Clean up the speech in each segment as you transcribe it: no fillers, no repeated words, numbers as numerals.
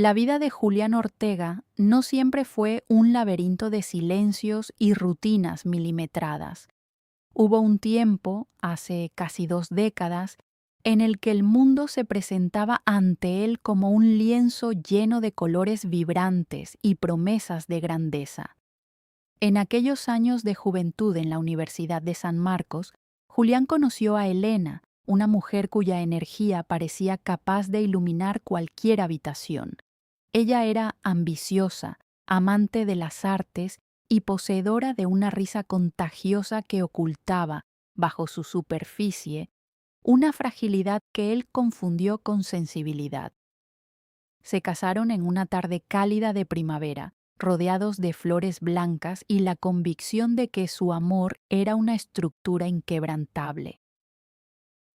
La vida de Julián Ortega no siempre fue un laberinto de silencios y rutinas milimetradas. Hubo un tiempo, hace casi 2 décadas, en el que el mundo se presentaba ante él como un lienzo lleno de colores vibrantes y promesas de grandeza. En aquellos años de juventud en la Universidad de San Marcos, Julián conoció a Elena, una mujer cuya energía parecía capaz de iluminar cualquier habitación. Ella era ambiciosa, amante de las artes y poseedora de una risa contagiosa que ocultaba, bajo su superficie, una fragilidad que él confundió con sensibilidad. Se casaron en una tarde cálida de primavera, rodeados de flores blancas y la convicción de que su amor era una estructura inquebrantable.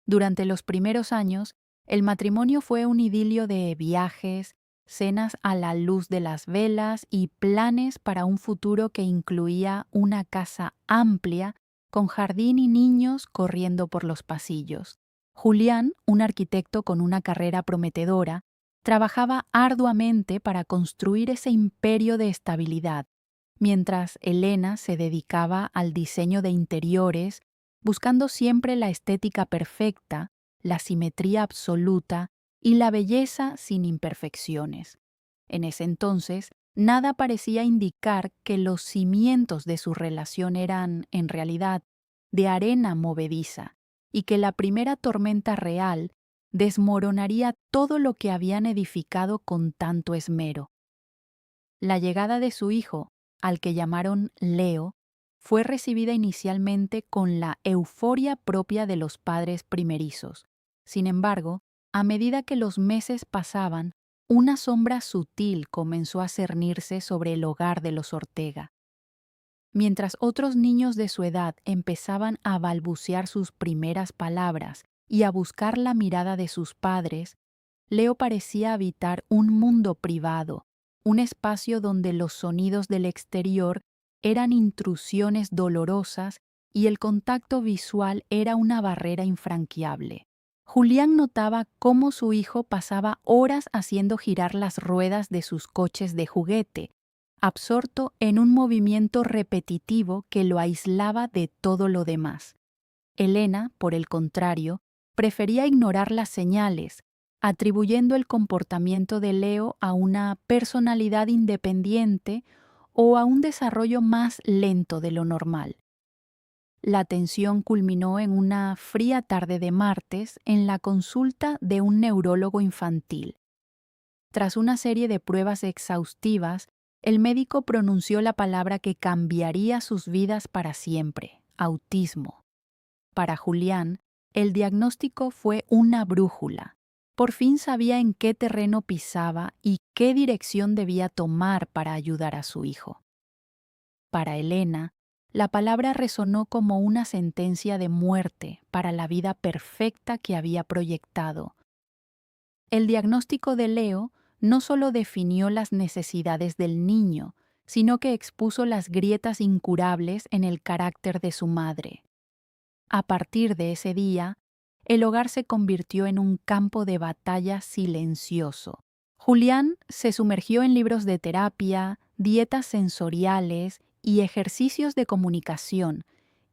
Durante los primeros años, el matrimonio fue un idilio de viajes, cenas a la luz de las velas y planes para un futuro que incluía una casa amplia con jardín y niños corriendo por los pasillos. Julián, un arquitecto con una carrera prometedora, trabajaba arduamente para construir ese imperio de estabilidad, mientras Elena se dedicaba al diseño de interiores, buscando siempre la estética perfecta, la simetría absoluta y la belleza sin imperfecciones. En ese entonces, nada parecía indicar que los cimientos de su relación eran, en realidad, de arena movediza, y que la primera tormenta real desmoronaría todo lo que habían edificado con tanto esmero. La llegada de su hijo, al que llamaron Leo, fue recibida inicialmente con la euforia propia de los padres primerizos. Sin embargo, a medida que los meses pasaban, una sombra sutil comenzó a cernirse sobre el hogar de los Ortega. Mientras otros niños de su edad empezaban a balbucear sus primeras palabras y a buscar la mirada de sus padres, Leo parecía habitar un mundo privado, un espacio donde los sonidos del exterior eran intrusiones dolorosas y el contacto visual era una barrera infranqueable. Julián notaba cómo su hijo pasaba horas haciendo girar las ruedas de sus coches de juguete, absorto en un movimiento repetitivo que lo aislaba de todo lo demás. Elena, por el contrario, prefería ignorar las señales, atribuyendo el comportamiento de Leo a una personalidad independiente o a un desarrollo más lento de lo normal. La tensión culminó en una fría tarde de martes en la consulta de un neurólogo infantil. Tras una serie de pruebas exhaustivas, el médico pronunció la palabra que cambiaría sus vidas para siempre: autismo. Para Julián, el diagnóstico fue una brújula. Por fin sabía en qué terreno pisaba y qué dirección debía tomar para ayudar a su hijo. Para Elena, la palabra resonó como una sentencia de muerte para la vida perfecta que había proyectado. El diagnóstico de Leo no solo definió las necesidades del niño, sino que expuso las grietas incurables en el carácter de su madre. A partir de ese día, el hogar se convirtió en un campo de batalla silencioso. Julián se sumergió en libros de terapia, dietas sensoriales y ejercicios de comunicación,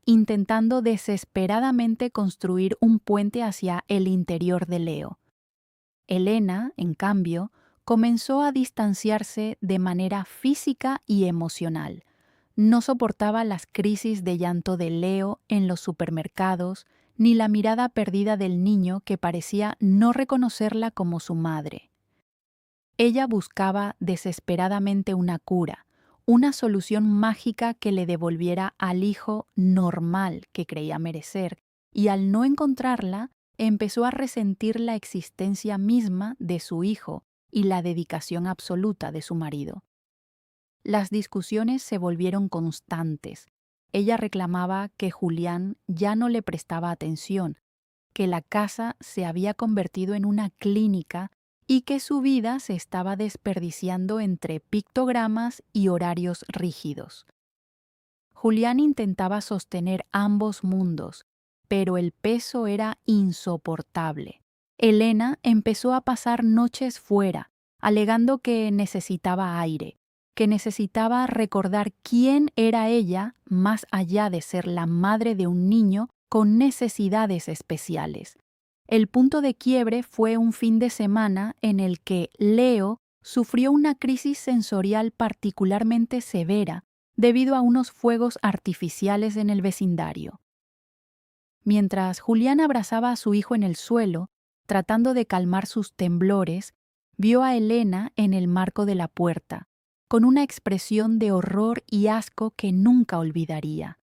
intentando desesperadamente construir un puente hacia el interior de Leo. Elena, en cambio, comenzó a distanciarse de manera física y emocional. No soportaba las crisis de llanto de Leo en los supermercados, ni la mirada perdida del niño que parecía no reconocerla como su madre. Ella buscaba desesperadamente una cura, una solución mágica que le devolviera al hijo normal que creía merecer, y al no encontrarla, empezó a resentir la existencia misma de su hijo y la dedicación absoluta de su marido. Las discusiones se volvieron constantes. Ella reclamaba que Julián ya no le prestaba atención, que la casa se había convertido en una clínica y que su vida se estaba desperdiciando entre pictogramas y horarios rígidos. Julián intentaba sostener ambos mundos, pero el peso era insoportable. Elena empezó a pasar noches fuera, alegando que necesitaba aire, que necesitaba recordar quién era ella más allá de ser la madre de un niño con necesidades especiales. El punto de quiebre fue un fin de semana en el que Leo sufrió una crisis sensorial particularmente severa debido a unos fuegos artificiales en el vecindario. Mientras Julián abrazaba a su hijo en el suelo, tratando de calmar sus temblores, vio a Elena en el marco de la puerta, con una expresión de horror y asco que nunca olvidaría.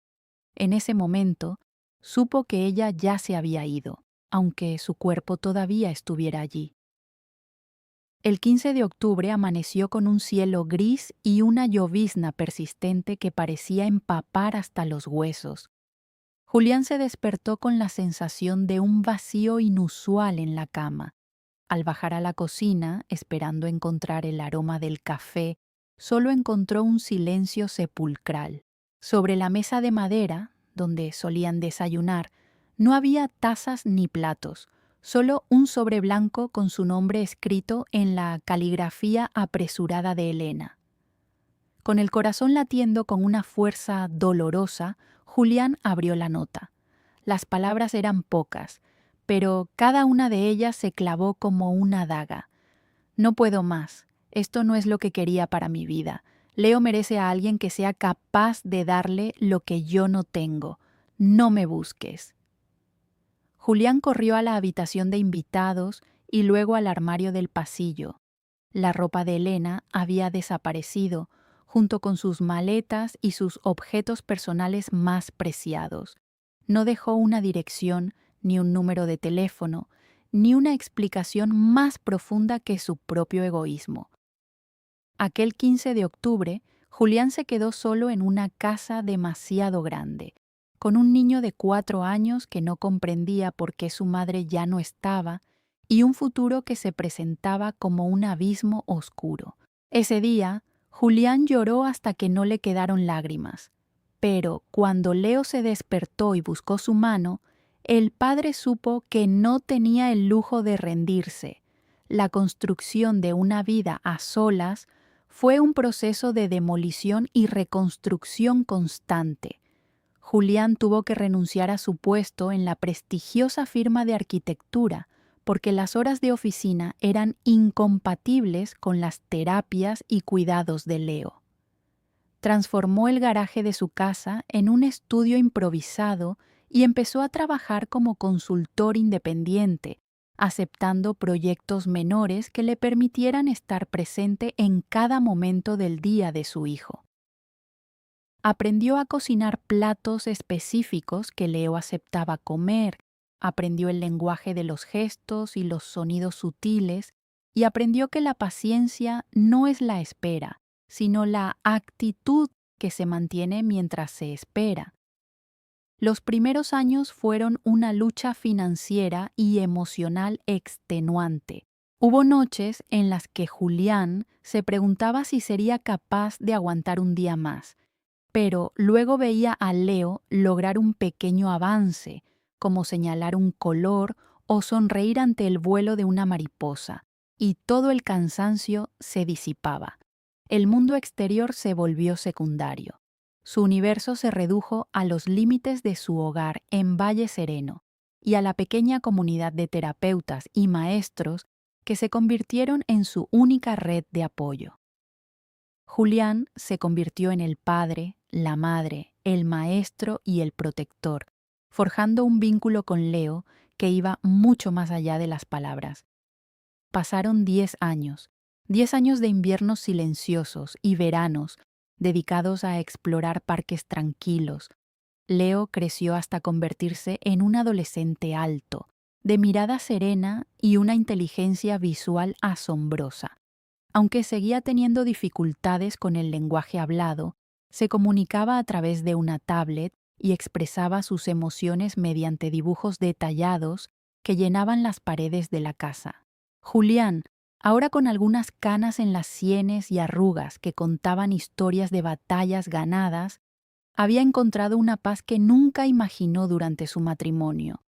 En ese momento, supo que ella ya se había ido, aunque su cuerpo todavía estuviera allí. El 15 de octubre amaneció con un cielo gris y una llovizna persistente que parecía empapar hasta los huesos. Julián se despertó con la sensación de un vacío inusual en la cama. Al bajar a la cocina, esperando encontrar el aroma del café, solo encontró un silencio sepulcral. Sobre la mesa de madera, donde solían desayunar, no había tazas ni platos, solo un sobre blanco con su nombre escrito en la caligrafía apresurada de Elena. Con el corazón latiendo con una fuerza dolorosa, Julián abrió la nota. Las palabras eran pocas, pero cada una de ellas se clavó como una daga. No puedo más. Esto no es lo que quería para mi vida. Leo merece a alguien que sea capaz de darle lo que yo no tengo. No me busques. Julián corrió a la habitación de invitados y luego al armario del pasillo. La ropa de Elena había desaparecido, junto con sus maletas y sus objetos personales más preciados. No dejó una dirección, ni un número de teléfono, ni una explicación más profunda que su propio egoísmo. Aquel 15 de octubre, Julián se quedó solo en una casa demasiado grande, con un niño de 4 años que no comprendía por qué su madre ya no estaba y un futuro que se presentaba como un abismo oscuro. Ese día, Julián lloró hasta que no le quedaron lágrimas. Pero cuando Leo se despertó y buscó su mano, el padre supo que no tenía el lujo de rendirse. La construcción de una vida a solas fue un proceso de demolición y reconstrucción constante. Julián tuvo que renunciar a su puesto en la prestigiosa firma de arquitectura porque las horas de oficina eran incompatibles con las terapias y cuidados de Leo. Transformó el garaje de su casa en un estudio improvisado y empezó a trabajar como consultor independiente, aceptando proyectos menores que le permitieran estar presente en cada momento del día de su hijo. Aprendió a cocinar platos específicos que Leo aceptaba comer, aprendió el lenguaje de los gestos y los sonidos sutiles, y aprendió que la paciencia no es la espera, sino la actitud que se mantiene mientras se espera. Los primeros años fueron una lucha financiera y emocional extenuante. Hubo noches en las que Julián se preguntaba si sería capaz de aguantar un día más, pero luego veía a Leo lograr un pequeño avance, como señalar un color o sonreír ante el vuelo de una mariposa, y todo el cansancio se disipaba. El mundo exterior se volvió secundario. Su universo se redujo a los límites de su hogar en Valle Sereno y a la pequeña comunidad de terapeutas y maestros que se convirtieron en su única red de apoyo. Julián se convirtió en el padre, la madre, el maestro y el protector, forjando un vínculo con Leo que iba mucho más allá de las palabras. Pasaron 10 años de inviernos silenciosos y veranos dedicados a explorar parques tranquilos. Leo creció hasta convertirse en un adolescente alto, de mirada serena y una inteligencia visual asombrosa. Aunque seguía teniendo dificultades con el lenguaje hablado, se comunicaba a través de una tablet y expresaba sus emociones mediante dibujos detallados que llenaban las paredes de la casa. Julián, ahora con algunas canas en las sienes y arrugas que contaban historias de batallas ganadas, había encontrado una paz que nunca imaginó durante su matrimonio.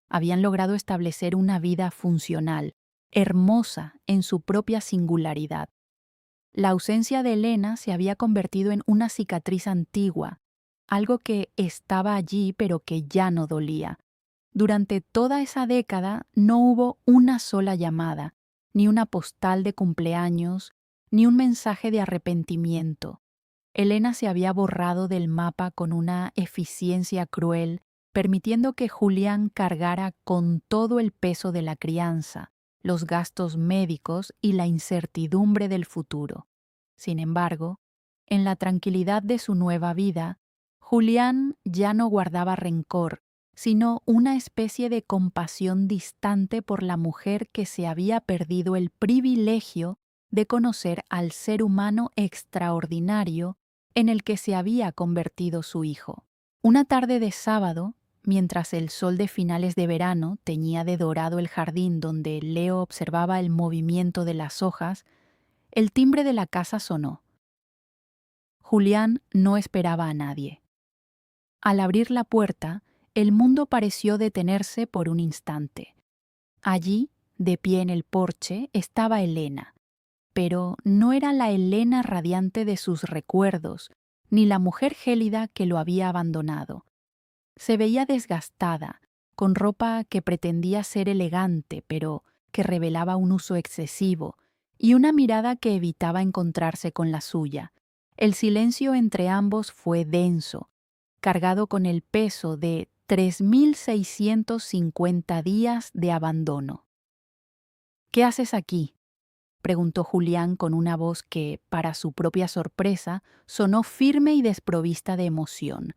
Habían logrado establecer una vida funcional, hermosa en su propia singularidad. La ausencia de Elena se había convertido en una cicatriz antigua, algo que estaba allí pero que ya no dolía. Durante toda esa década no hubo una sola llamada, ni una postal de cumpleaños, ni un mensaje de arrepentimiento. Elena se había borrado del mapa con una eficiencia cruel, permitiendo que Julián cargara con todo el peso de la crianza, los gastos médicos y la incertidumbre del futuro. Sin embargo, en la tranquilidad de su nueva vida, Julián ya no guardaba rencor, sino una especie de compasión distante por la mujer que se había perdido el privilegio de conocer al ser humano extraordinario en el que se había convertido su hijo. Una tarde de sábado, mientras el sol de finales de verano teñía de dorado el jardín donde Leo observaba el movimiento de las hojas, el timbre de la casa sonó. Julián no esperaba a nadie. Al abrir la puerta, el mundo pareció detenerse por un instante. Allí, de pie en el porche, estaba Elena, pero no era la Elena radiante de sus recuerdos, ni la mujer gélida que lo había abandonado. Se veía desgastada, con ropa que pretendía ser elegante, pero que revelaba un uso excesivo, y una mirada que evitaba encontrarse con la suya. El silencio entre ambos fue denso, cargado con el peso de 3.650 días de abandono. «¿Qué haces aquí?», preguntó Julián con una voz que, para su propia sorpresa, sonó firme y desprovista de emoción.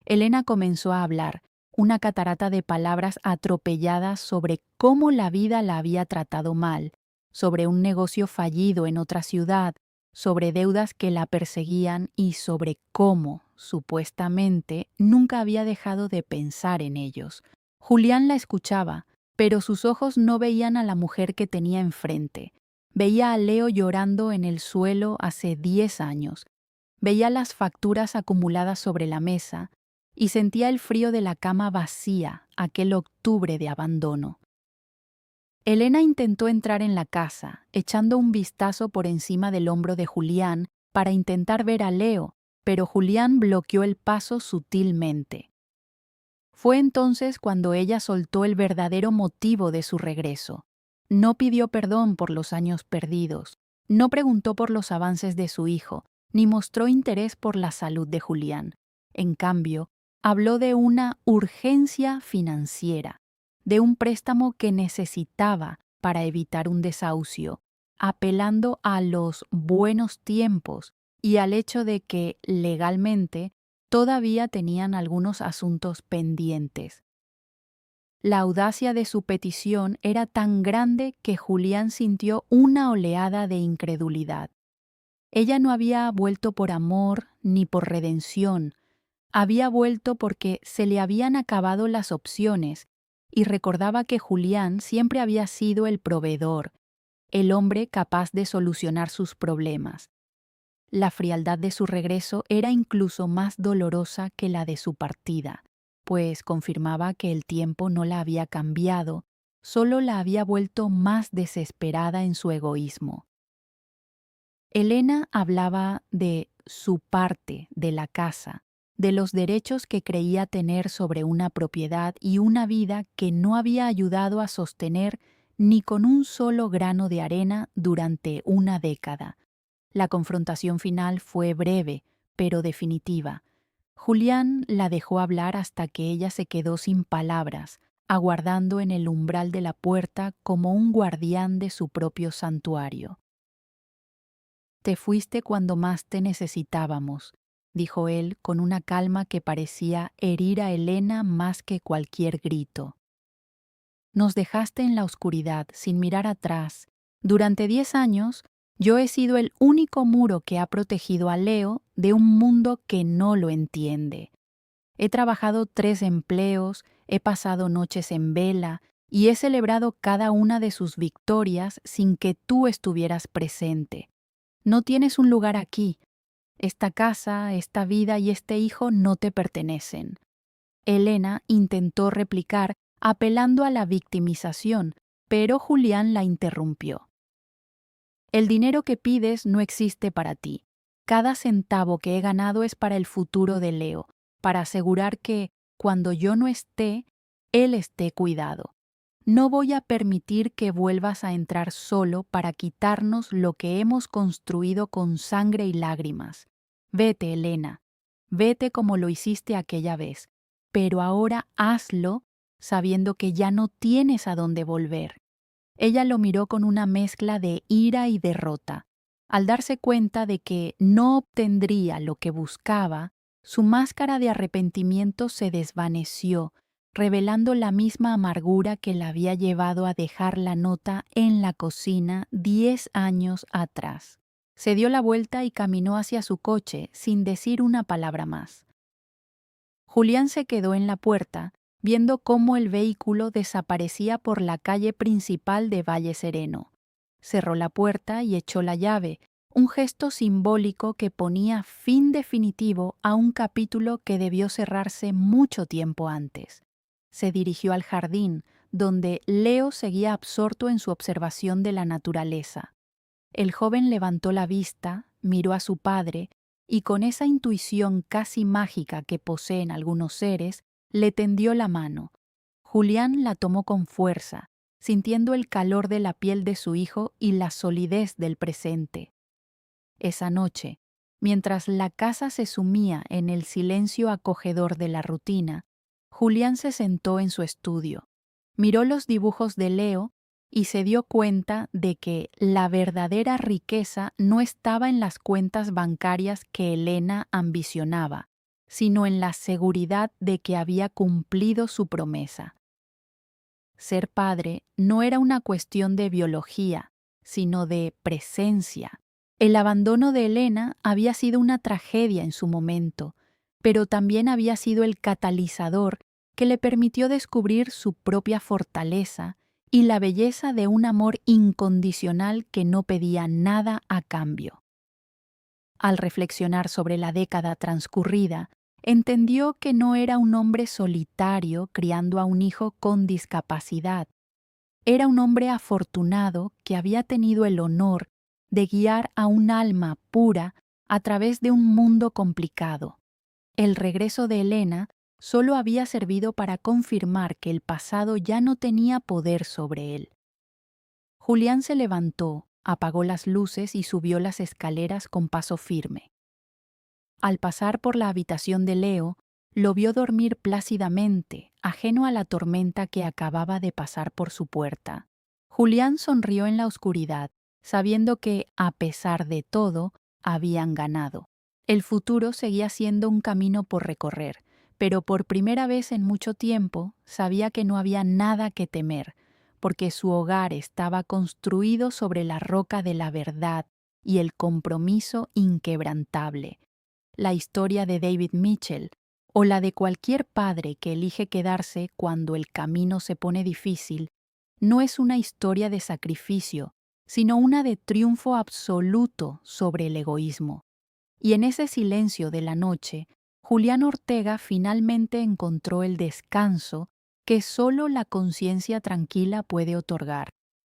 Elena comenzó a hablar, una catarata de palabras atropelladas sobre cómo la vida la había tratado mal, sobre un negocio fallido en otra ciudad, sobre deudas que la perseguían y sobre cómo, supuestamente, nunca había dejado de pensar en ellos. Julián la escuchaba, pero sus ojos no veían a la mujer que tenía enfrente. Veía a Leo llorando en el suelo hace 10 años. Veía las facturas acumuladas sobre la mesa y sentía el frío de la cama vacía aquel octubre de abandono. Elena intentó entrar en la casa, echando un vistazo por encima del hombro de Julián para intentar ver a Leo, pero Julián bloqueó el paso sutilmente. Fue entonces cuando ella soltó el verdadero motivo de su regreso. No pidió perdón por los años perdidos, no preguntó por los avances de su hijo, ni mostró interés por la salud de Julián. En cambio, habló de una urgencia financiera, de un préstamo que necesitaba para evitar un desahucio, apelando a los buenos tiempos y al hecho de que, legalmente, todavía tenían algunos asuntos pendientes. La audacia de su petición era tan grande que Julián sintió una oleada de incredulidad. Ella no había vuelto por amor ni por redención, había vuelto porque se le habían acabado las opciones y recordaba que Julián siempre había sido el proveedor, el hombre capaz de solucionar sus problemas. La frialdad de su regreso era incluso más dolorosa que la de su partida, pues confirmaba que el tiempo no la había cambiado, solo la había vuelto más desesperada en su egoísmo. Elena hablaba de su parte de la casa, de los derechos que creía tener sobre una propiedad y una vida que no había ayudado a sostener ni con un solo grano de arena durante una década. La confrontación final fue breve, pero definitiva. Julián la dejó hablar hasta que ella se quedó sin palabras, aguardando en el umbral de la puerta como un guardián de su propio santuario. «Te fuiste cuando más te necesitábamos», dijo él con una calma que parecía herir a Elena más que cualquier grito. «Nos dejaste en la oscuridad, sin mirar atrás. Durante 10 años, yo he sido el único muro que ha protegido a Leo de un mundo que no lo entiende. He trabajado 3 empleos, he pasado noches en vela y he celebrado cada una de sus victorias sin que tú estuvieras presente. No tienes un lugar aquí. Esta casa, esta vida y este hijo no te pertenecen». Elena intentó replicar apelando a la victimización, pero Julián la interrumpió. El dinero que pides no existe para ti. Cada centavo que he ganado es para el futuro de Leo, para asegurar que, cuando yo no esté, él esté cuidado. No voy a permitir que vuelvas a entrar solo para quitarnos lo que hemos construido con sangre y lágrimas. Vete, Elena, vete como lo hiciste aquella vez, pero ahora hazlo sabiendo que ya no tienes a dónde volver. Ella lo miró con una mezcla de ira y derrota. Al darse cuenta de que no obtendría lo que buscaba, su máscara de arrepentimiento se desvaneció, revelando la misma amargura que la había llevado a dejar la nota en la cocina 10 años atrás. Se dio la vuelta y caminó hacia su coche sin decir una palabra más. Julián se quedó en la puerta, viendo cómo el vehículo desaparecía por la calle principal de Valle Sereno. Cerró la puerta y echó la llave, un gesto simbólico que ponía fin definitivo a un capítulo que debió cerrarse mucho tiempo antes. Se dirigió al jardín, donde Leo seguía absorto en su observación de la naturaleza. El joven levantó la vista, miró a su padre, y con esa intuición casi mágica que poseen algunos seres, le tendió la mano. Julián la tomó con fuerza, sintiendo el calor de la piel de su hijo y la solidez del presente. Esa noche, mientras la casa se sumía en el silencio acogedor de la rutina, Julián se sentó en su estudio, miró los dibujos de Leo y se dio cuenta de que la verdadera riqueza no estaba en las cuentas bancarias que Elena ambicionaba, sino en la seguridad de que había cumplido su promesa. Ser padre no era una cuestión de biología, sino de presencia. El abandono de Elena había sido una tragedia en su momento, pero también había sido el catalizador que le permitió descubrir su propia fortaleza y la belleza de un amor incondicional que no pedía nada a cambio. Al reflexionar sobre la década transcurrida, entendió que no era un hombre solitario criando a un hijo con discapacidad. Era un hombre afortunado que había tenido el honor de guiar a un alma pura a través de un mundo complicado. El regreso de Elena solo había servido para confirmar que el pasado ya no tenía poder sobre él. Julián se levantó, apagó las luces y subió las escaleras con paso firme. Al pasar por la habitación de Leo, lo vio dormir plácidamente, ajeno a la tormenta que acababa de pasar por su puerta. Julián sonrió en la oscuridad, sabiendo que, a pesar de todo, habían ganado. El futuro seguía siendo un camino por recorrer, pero por primera vez en mucho tiempo sabía que no había nada que temer, porque su hogar estaba construido sobre la roca de la verdad y el compromiso inquebrantable. La historia de David Mitchell, o la de cualquier padre que elige quedarse cuando el camino se pone difícil, no es una historia de sacrificio, sino una de triunfo absoluto sobre el egoísmo. Y en ese silencio de la noche, Julián Ortega finalmente encontró el descanso que solo la conciencia tranquila puede otorgar.